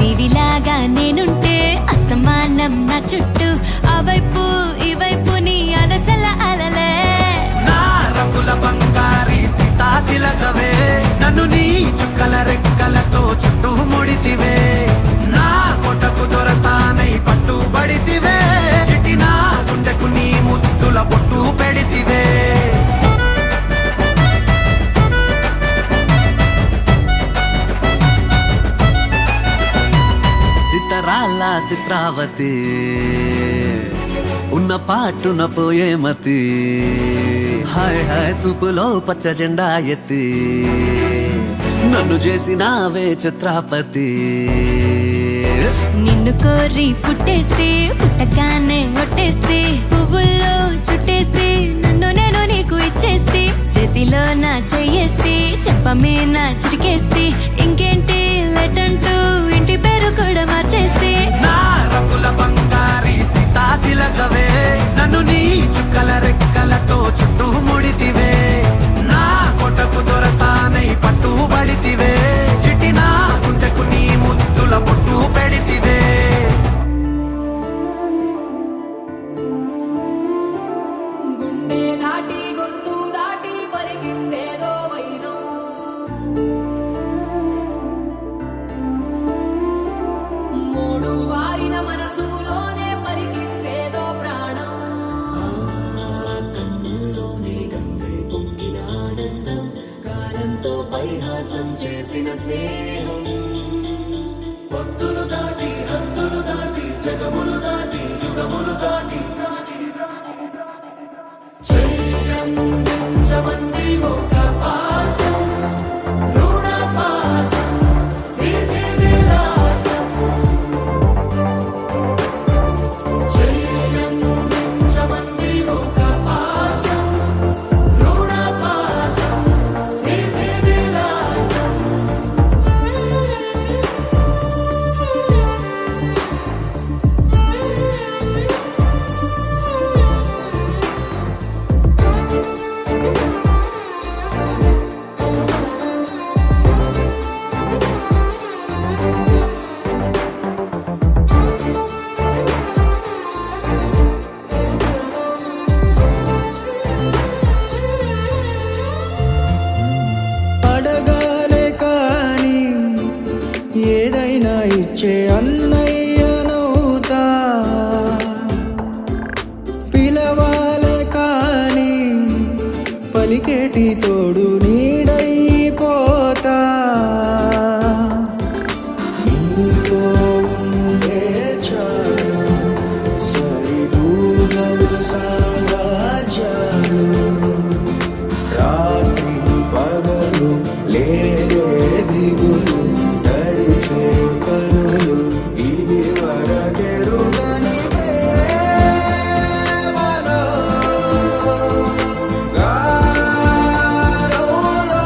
దివిలాగా నేనుంటే అస్తమానం నా చుట్టూ ఆ వైపు ఈ వైపు నీ అలచల అలలే నా రంగుల బంగారి సీతా చిలకవే నన్ను నీ చుక్కల రెక్కలతో చుట్టూ ముడితివే నా కొటకు దొరసానై పట్టుబడితివే చిటి నా గుండెకు నీ ముద్దుల పొట్టు పెడితివే చిత్రావతి ఉన్న పాటున పోయే మతి హాయ్ హాయ్ సూపులో పచ్చ జెండా ఎత్తి నన్ను చేసినావే చిత్రాపతి నిన్ను కోరి పుట్టేస్తే పుట్టగానే ఒట్టేస్తే పువ్వుల్లో చుట్టేసి నన్ను నేను నీకు ఇచ్చేస్తే చేతిలో నా చెయ్యేస్తే చెప్పమే నా చిటికేస్తే ఇంకేంటి లెటంటూ ఇంటి పేరు కూడా మార్చేస్తే నా రంగుల బంగారి సీతాచిలకవే నన్ను నీ చుక్కల రెక్కలతో చుట్టూ ముడితివే నా కొటకు దొరసానై పట్టుబడితివే చిట్టి నా గుండెకు నీ ముద్దుల పొట్టు పెడితివే గుండె దాటి గొంతు దాటి పలికిందేదో వైనం మూడు వారిన మనసులోనే పలికిందేదో ప్రాణం కన్నుల్లోనే గంగై పొంగిన ఆనందం కాలంతో పరిహాసం చేసిన స్నేహం పొత్తులు దాటి హద్దులు దాటి జగములు దాటి యుగములు దాటి చెయ్యందించమంది ఒక పాశం రుణ పాశం విధి విలాసం చెయ్యందించమంది ఒక పాశం రుణ పాశం విధి విలాసం అడగాలే కాని ఏదైనా ఇచ్చే అన్నయ్యనవుతా పిలవాలే కాని పలికేటి తోడు నీడైపోతా నీతో ఉండే చాలు సరిదూగలు సామ్రాజ్యాలు రాత్రి పగలు లేదే దిగులు తడిసే కనులు ఇది వరకెరుగని ప్రేమలో గారోలో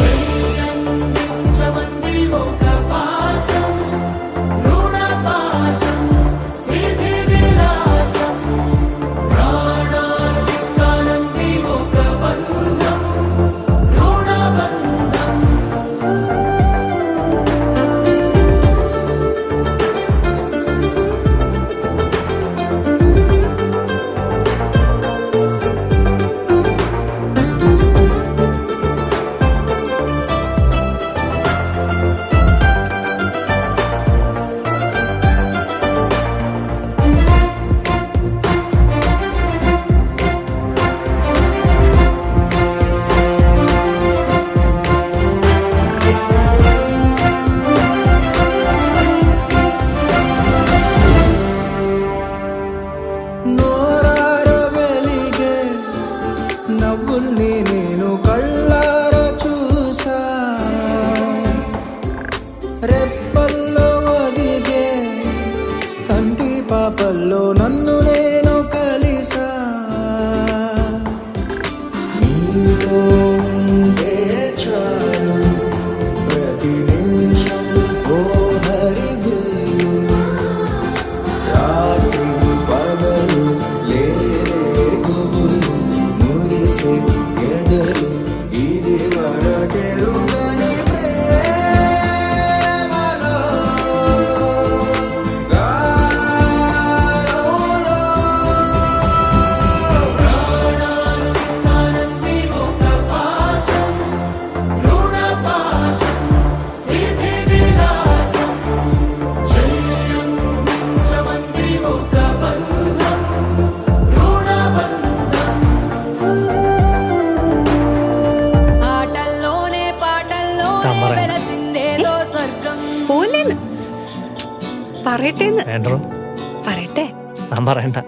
చెయ్యందించమంది ఒక పాశం రుణ పాశం విధి విలాసం ప్రాణాలు ఇస్తానంది ఒక బంధం రుణ బంధం నోరార వెలిగే నవ్వుల్ని నేను కళ్ళార చూసా రెప్పల్లో ఒదిగే కంటి పాపల్లో నన్ను నేను కలిసా నీతో ఉంటే చాలు ప్రతి నిమిషం ఓ హరివిల్లు రాత్రి పగలు లేదే గుబులు మురిసే ఎదలు ఇది వరకెరుగని ప్రేమలో గారోలో ప్రాణాలు ఇస్తానంది ఒక పాశం రుణ పాశం విధి విలాసం చెయ్యందించమంది ఒక బంధం రుణ బంధం ఆటల్లోనే పాట പറയട്ടെ വേണ്ടോ പറയട്ടെ. ഞാൻ പറയണ്ട.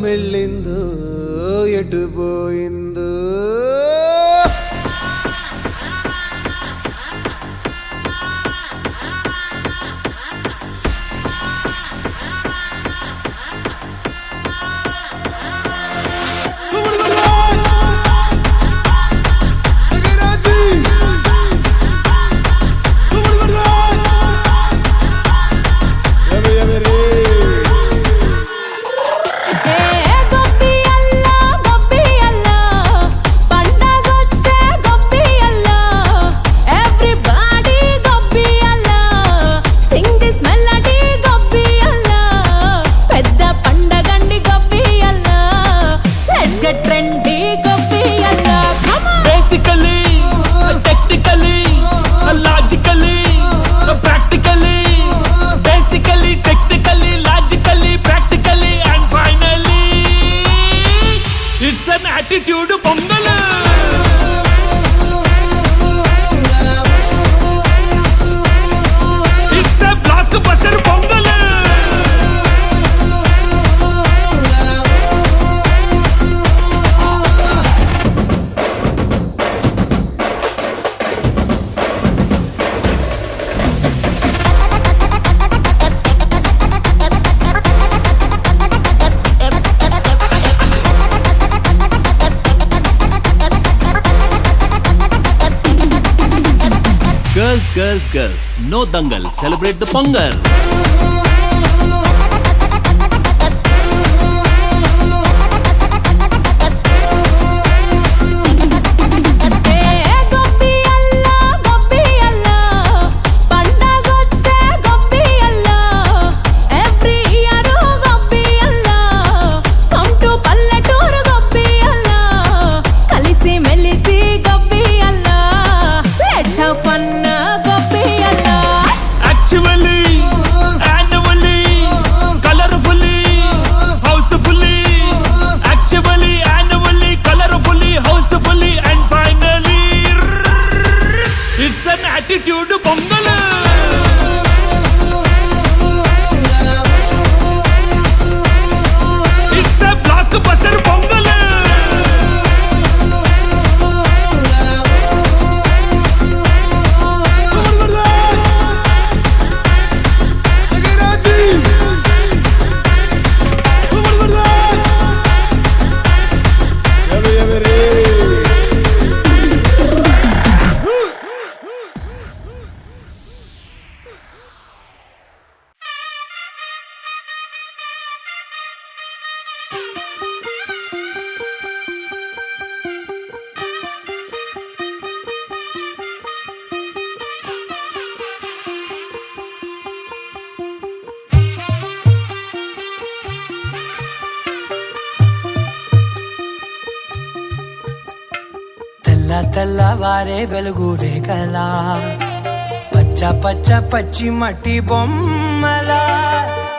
వెళ్ళిందో ఎటు పోయిందో girls, girls, no dangal, celebrate the Pongal. Attitude Pongal. It's a blockbuster Pongal. తెల్లవారే వెలుగు రేఖలా పచ్చ పచ్చ పచ్చి మట్టి బొమ్మలా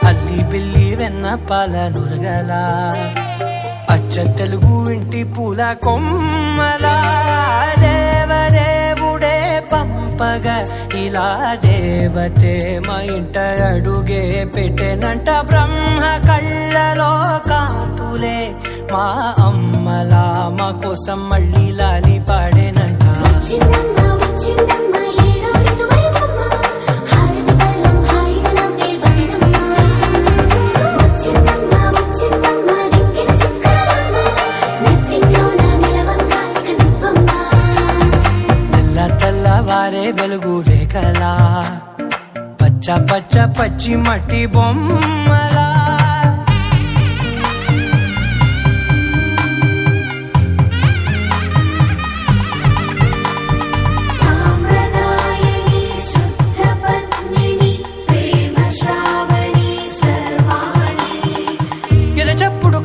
అల్లి బిల్లి వెన్న పాల నురగలా అచ్చ తెలుగు ఇంటి పూల కొమ్మలా దేవదేవుడే పంపగా ఇలా దేవతే మా ఇంట అడుగే పెట్టెనంట బ్రహ్మ కళ్ళలో కాంతులే మా అమ్మలా మా కోసం మళ్ళీ లాలి పాడేనంట తెల్లవారే వెలుగు రేఖలా పచ్చ పచ్చ పచ్చి మట్టి బొమ్మలా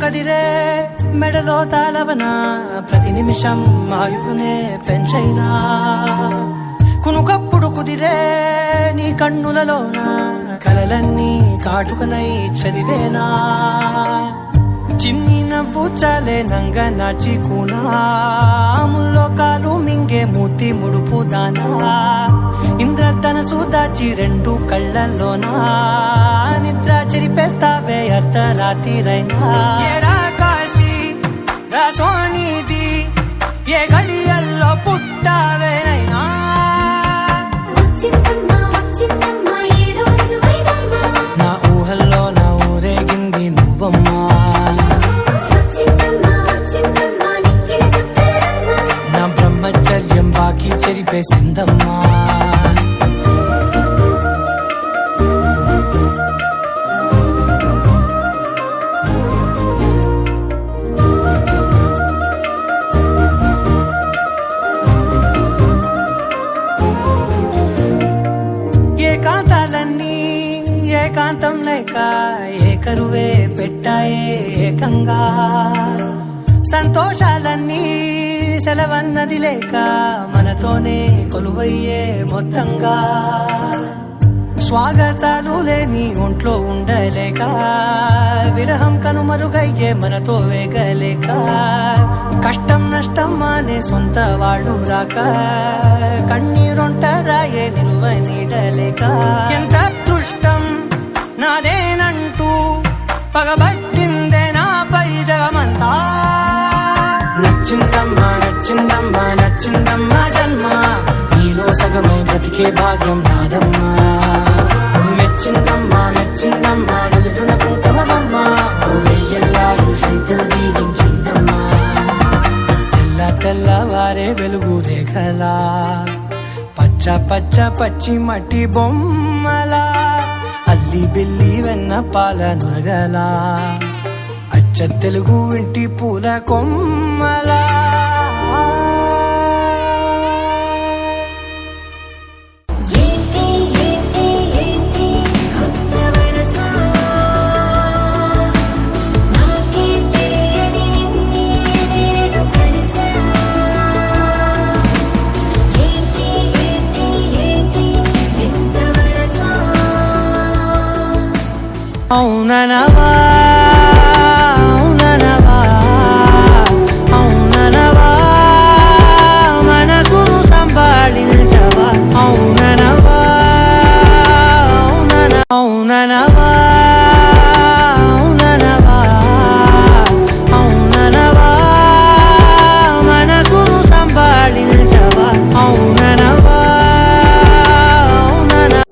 కదిరే మెడలో తాళవన ప్రతి నిమిషం ఆయువునే పెంచైనా కునుకప్పుడు కుదిరే నీ కన్నులలోన కలలన్నీ కాటుకనై చదివేనా చిన్ని నవ్వు చాలే నంగ నాచి కూనాముల్లో కాలు మింగే మూతి ముడుపు దానా ఇంద్రధనసు దాచి రెండు కళ్ళల్లోనా నిద్ర చెరిపేస్తావే అర్ధరాత్రిరైనా ఏడా కాశీ రాసోనిది ఏ గడియల్లో పుట్టావేనైనా నా ఊహల్లో నా ఊరేగింది నువ్వమ్మా నా బ్రహ్మచర్యం బాకీ చెరిపేసిందమ్మా ఏకాంతం లేక ఏకరువే పెట్టాయే ఏకంగా సంతోషాలన్నీ సెలవన్నది లేక మనతోనే కొలువయ్యే మొత్తంగా స్వాగతాలు లేని ఒంట్లో ఉండలేక విరహం కనుమరుగయ్యే మనతో వేగలేక కష్టం నష్టం అనే సొంత వాళ్ళు రాక కన్నీరొంటరాయే నిలువ నీడలేక ఎంత అదృష్టం నాదేనంటూ పగబట్టిందే నాపై జగమంతా నచ్చిందమ్మా నచ్చిందమ్మా నచ్చిందమ్మా జన్మ నీలో సగమై బ్రతికే భాగ్యం నాదమ్మా మెచ్చిందమ్మా మెచ్చిందమ్మా నుదుటిన కుంకుమమ్మా వెయ్యల్లాలు శంకరు దీవించిందమ్మా తెల్లవారే వెలుగు రేఖలా పచ్చ పచ్చ పచ్చి మట్టి బొమ్మలా అల్లి బిల్లి వెన్న పాల నురగలా అచ్చ తెలుగు ఇంటి పూల కొమ్మలా ఏంటి ఏంటి ఏంటి కొత్త వరస నాకే తెలియని నిన్నే నేడు కలిసా ఏంటి ఏంటి ఏంటి వింత వరస అవుననవా అవుననవా అవుననవా మనసును సంభాళించవా అవుననవా అవుననవా అవుననవా అవుననవా మనసును సంభాళించవా అవుననవా అవుననవా